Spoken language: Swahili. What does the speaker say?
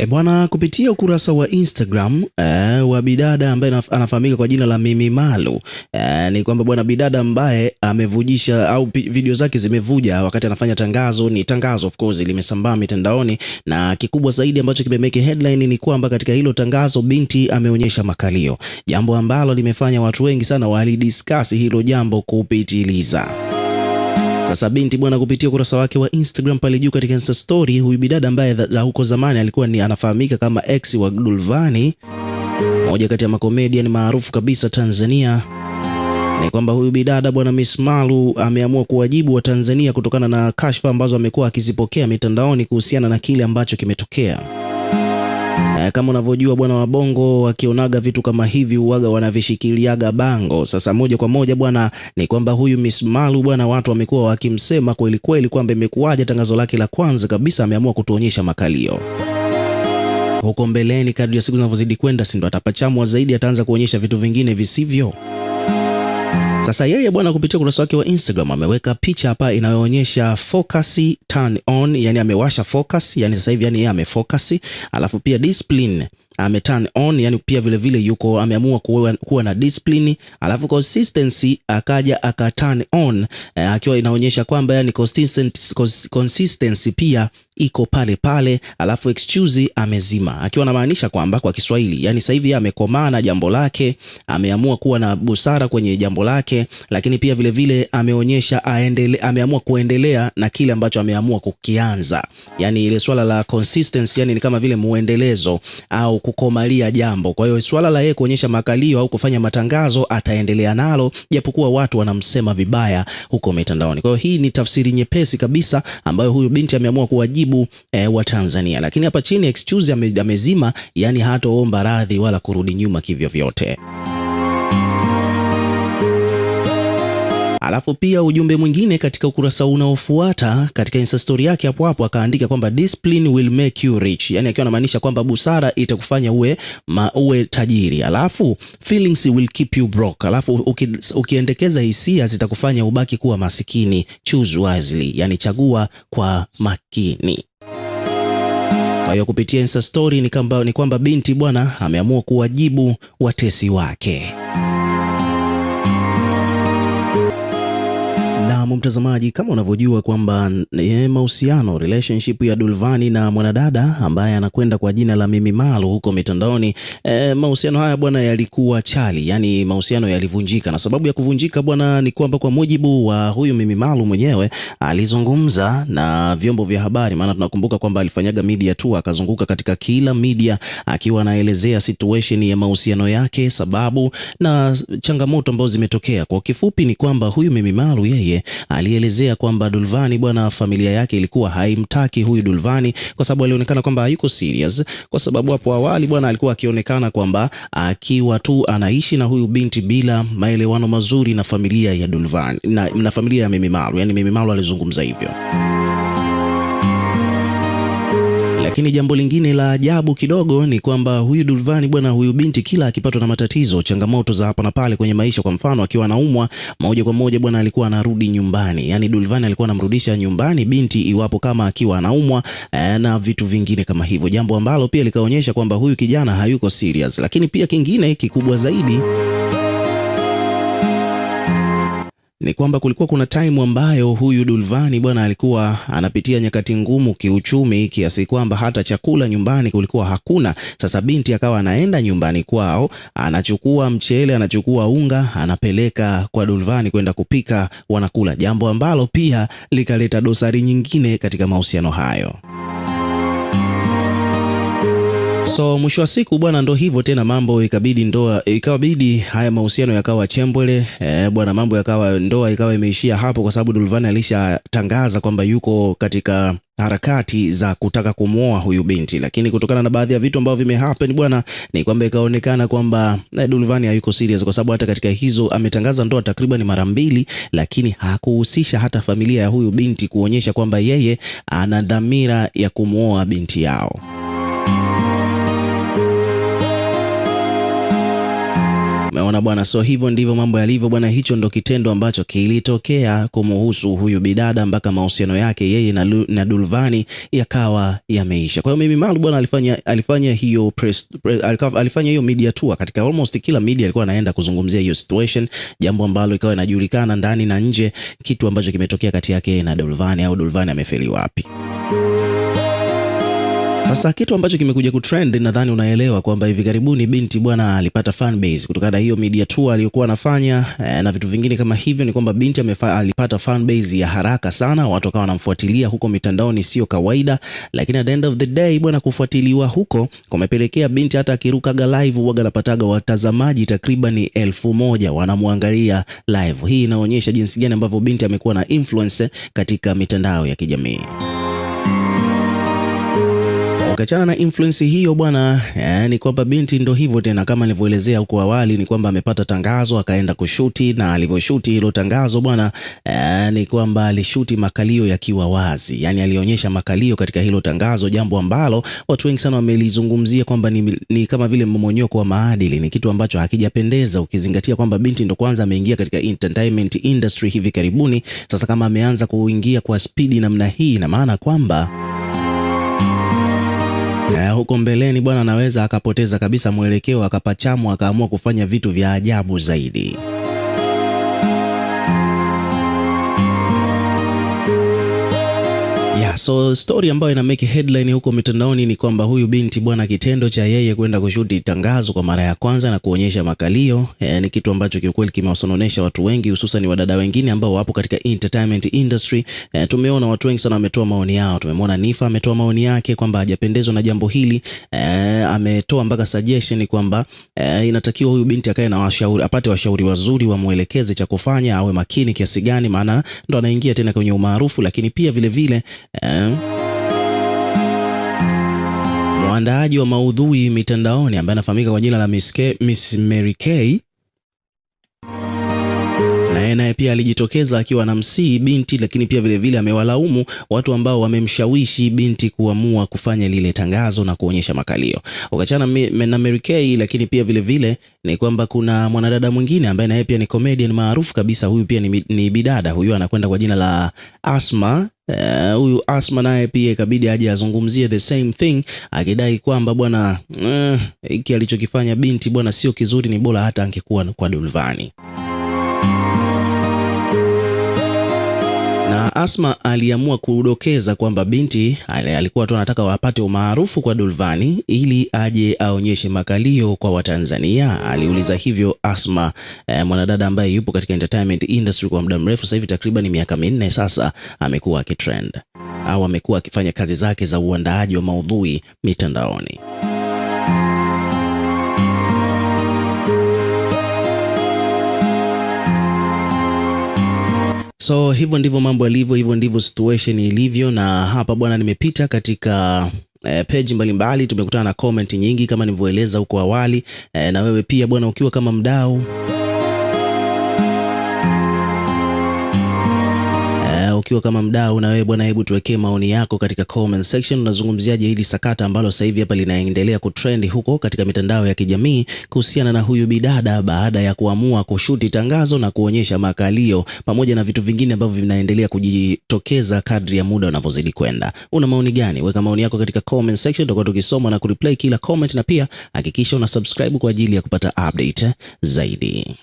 Bwana, kupitia ukurasa wa Instagram wa bidada ambaye anafahamika kwa jina la Mimi Malu, ni kwamba bwana bidada ambaye amevujisha au video zake zimevuja wakati anafanya tangazo. Ni tangazo of course limesambaa mitandaoni, na kikubwa zaidi ambacho kimemeke headline ni kwamba katika hilo tangazo binti ameonyesha makalio, jambo ambalo limefanya watu wengi sana walidiscuss hilo jambo kupitiliza. Sasa binti bwana, kupitia ukurasa wake wa Instagram pale juu katika Insta story, huyu bidada ambaye huko zamani alikuwa ni anafahamika kama ex wa Dulvani, moja kati ya makomedian maarufu kabisa Tanzania, ni kwamba huyu bidada bwana Miss Malu ameamua kuwajibu wa Tanzania kutokana na kashfa ambazo amekuwa akizipokea mitandaoni kuhusiana na kile ambacho kimetokea. Kama unavyojua bwana, wabongo wakionaga vitu kama hivi huaga wanavishikiliaga bango. Sasa moja kwa moja bwana, ni kwamba huyu Miss Malu bwana, watu wamekuwa wakimsema kweli kweli kwamba imekuwaje tangazo lake la kwanza kabisa ameamua kutuonyesha makalio. Huko mbeleni kadri ya siku zinavyozidi kwenda, si ndo atapachamwa zaidi, ataanza kuonyesha vitu vingine visivyo. Sasa yeye bwana, kupitia ukurasa wake wa Instagram ameweka picha hapa inayoonyesha focus turn on, yani amewasha focus, yani sasa hivi yani yeye amefocus, alafu pia discipline ame turn on, yani pia vile vile yuko ameamua kuwa na discipline, alafu consistency akaja aka turn on, akiwa inaonyesha kwamba yani consistency pia iko pale pale, alafu excuse amezima, akiwa anamaanisha kwamba kwa Kiswahili yani sasa hivi amekomaa na jambo lake, ameamua kuwa na busara kwenye jambo lake, lakini pia vile vile ameonyesha ameamua kuendelea na kile ambacho ameamua kukianza. Yani ile swala la consistency yani ni kama vile muendelezo au kukomalia jambo. Kwa hiyo swala la yeye kuonyesha makalio au kufanya matangazo ataendelea nalo, japokuwa watu wanamsema vibaya huko mitandaoni. Kwa hiyo hii ni tafsiri nyepesi kabisa ambayo huyu binti ameamua kuwajibu wa Tanzania, lakini hapa chini excuse amezima, yani hataomba radhi wala kurudi nyuma kivyo vyote. Alafu pia ujumbe mwingine katika ukurasa unaofuata katika Insta story yake hapo hapo akaandika kwamba discipline will make you rich, yani akiwa anamaanisha kwamba busara itakufanya uwe tajiri, alafu feelings will keep you broke, alafu ukiendekeza hisia zitakufanya ubaki kuwa masikini, choose wisely, yani chagua kwa makini. Kwa hiyo kupitia Insta story ni kwamba binti bwana ameamua kuwajibu watesi wake. Na mtazamaji, kama unavyojua kwamba mahusiano relationship ya Dulvani na mwanadada ambaye anakwenda kwa jina la Mimi Malu huko mitandaoni, mahusiano haya bwana yalikuwa chali, yani mahusiano yalivunjika, na sababu ya kuvunjika bwana ni kwamba kwa mujibu wa huyu Mimi Malu mwenyewe alizungumza na vyombo vya habari, maana tunakumbuka kwamba alifanyaga media tour, akazunguka katika kila media akiwa anaelezea situation ya mahusiano yake, sababu na changamoto ambazo zimetokea. Kwa kifupi ni kwamba huyu Mimi Malu yeye alielezea kwamba Dulvani bwana, familia yake ilikuwa haimtaki huyu Dulvani kwa sababu alionekana kwamba hayuko serious, kwa sababu hapo awali bwana alikuwa akionekana kwamba akiwa tu anaishi na huyu binti bila maelewano mazuri na familia ya Dulvani na familia ya Mimi Malu, yani Mimi Malu alizungumza hivyo. Lakini jambo lingine la ajabu kidogo ni kwamba huyu Dulvani bwana, huyu binti kila akipatwa na matatizo, changamoto za hapa na pale kwenye maisha, kwa mfano akiwa anaumwa, moja kwa moja bwana alikuwa anarudi nyumbani, yani Dulvani alikuwa anamrudisha nyumbani binti iwapo kama akiwa anaumwa na vitu vingine kama hivyo, jambo ambalo pia likaonyesha kwamba huyu kijana hayuko serious. Lakini pia kingine kikubwa zaidi ni kwamba kulikuwa kuna time ambayo huyu Dulvani bwana alikuwa anapitia nyakati ngumu kiuchumi, kiasi kwamba hata chakula nyumbani kulikuwa hakuna. Sasa binti akawa anaenda nyumbani kwao, anachukua mchele, anachukua unga, anapeleka kwa Dulvani kwenda kupika, wanakula, jambo ambalo pia likaleta dosari nyingine katika mahusiano hayo. So mwisho wa siku bwana, ndo hivyo tena, mambo ikabidi haya mahusiano yakawa chembwele bwana, mambo yakawa, ndoa ikawa imeishia hapo, kwa sababu Dulvani alishatangaza kwamba yuko katika harakati za kutaka kumuoa huyu binti. Lakini kutokana na baadhi ya vitu ambavyo vimehappen bwana, ni kwamba ikaonekana kwamba Dulvani hayuko serious, kwa sababu hata katika hizo ametangaza ndoa takriban mara 2, lakini hakuhusisha hata familia ya huyu binti kuonyesha kwamba yeye ana dhamira ya kumuoa binti yao. Umeona bwana, so hivyo ndivyo mambo yalivyo bwana. Hicho ndo kitendo ambacho kilitokea kumuhusu huyu bidada mpaka mahusiano yake yeye na Dulvani yakawa yameisha. Kwa hiyo Mimi Malu bwana alifanya hiyo media tour katika almost kila media alikuwa anaenda kuzungumzia hiyo situation, jambo ambalo ikawa inajulikana ndani na nje, kitu ambacho kimetokea kati yake na Dulvani au Dulvani amefeli wapi. Sasa kitu ambacho kimekuja kutrend, nadhani unaelewa kwamba hivi karibuni binti bwana alipata fan base kutokana na hiyo media tour aliyokuwa anafanya na vitu vingine kama hivyo. Ni kwamba binti alipata fan base ya haraka sana, watu wakawa wanamfuatilia huko mitandaoni, sio kawaida. Lakini at the end of the day bwana, kufuatiliwa huko kumepelekea binti hata akirukaga live huaga anapataga watazamaji takriban 1000 wanamwangalia live. Hii inaonyesha jinsi gani ambavyo binti amekuwa na influence katika mitandao ya kijamii. Ukiachana na influence hiyo bwana, ni kwamba binti ndo hivyo tena, kama nilivyoelezea huko awali, ni kwamba amepata tangazo akaenda kushuti, na alivyoshuti hilo tangazo bwana, ni kwamba alishuti makalio yakiwa wazi, yani alionyesha makalio katika hilo tangazo, jambo ambalo watu wengi sana wamelizungumzia kwamba ni kama vile mmomonyoko wa maadili, ni kitu ambacho hakijapendeza, ukizingatia kwamba binti ndo kwanza ameingia katika entertainment industry hivi karibuni. Sasa kama ameanza kuingia kwa spidi namna hii, na maana kwamba huko mbeleni bwana anaweza akapoteza kabisa mwelekeo, akapachamwa, akaamua kufanya vitu vya ajabu zaidi. So story ambayo ina make headline huko mitandaoni ni kwamba huyu binti bwana, kitendo cha yeye kwenda kushuti tangazo kwa mara ya kwanza na kuonyesha makalio ni kitu ambacho kiukweli kimewasononesha watu wengi, hususan wadada wengine ambao wapo katika entertainment industry. Tumeona watu wengi sana wametoa maoni yao. Tumemwona Nifa ametoa maoni yake kwamba hajapendezwa na jambo hili. Ametoa mpaka suggestion kwamba inatakiwa huyu binti akae na apate washauri wazuri wamuelekeze cha kufanya, awe makini kiasi gani, maana ndo anaingia tena kwenye umaarufu. Lakini pia vile vile mwandaaji wa maudhui mitandaoni ambaye anafahamika kwa jina la Miss Mary Kay, naye pia alijitokeza akiwa anamsii binti, lakini pia vile vile amewalaumu watu ambao wamemshawishi binti kuamua kufanya lile tangazo na kuonyesha makalio. Ukachana na Mary Kay, lakini pia vile vile ni kwamba kuna mwanadada mwingine ambaye naye pia ni comedian maarufu kabisa. Huyu pia ni bidada, huyu anakwenda kwa jina la Asma. Huyu Asma naye pia ikabidi aje azungumzie the same thing, akidai kwamba bwana hiki alichokifanya binti bwana sio kizuri, ni bora hata angekuwa kwa Dulvani. Na Asma aliamua kudokeza kwamba binti alikuwa tu anataka wapate umaarufu kwa Dulvani ili aje aonyeshe makalio kwa Watanzania. Aliuliza hivyo Asma, mwanadada ambaye yupo katika entertainment industry kwa muda mrefu, sasa hivi takriban miaka 4 sasa, amekuwa akitrend au amekuwa akifanya kazi zake za uandaaji wa maudhui mitandaoni. So hivyo ndivyo mambo yalivyo, hivyo ndivyo situation ilivyo. Na hapa bwana, nimepita katika page mbalimbali, tumekutana na comment nyingi kama nilivyoeleza huko awali. Na wewe pia bwana, ukiwa kama mdau, na wewe bwana, hebu tuwekee maoni yako katika comment section. Unazungumziaje hili sakata ambalo sasa hivi hapa linaendelea kutrend huko katika mitandao ya kijamii kuhusiana na huyu bidada baada ya kuamua kushuti tangazo na kuonyesha makalio pamoja na vitu vingine ambavyo vinaendelea kujitokeza kadri ya muda unavyozidi kwenda. Una maoni gani? Weka maoni yako katika comment section, tutakuwa tukisoma na kureplay kila comment, na pia hakikisha una subscribe kwa ajili ya kupata update zaidi.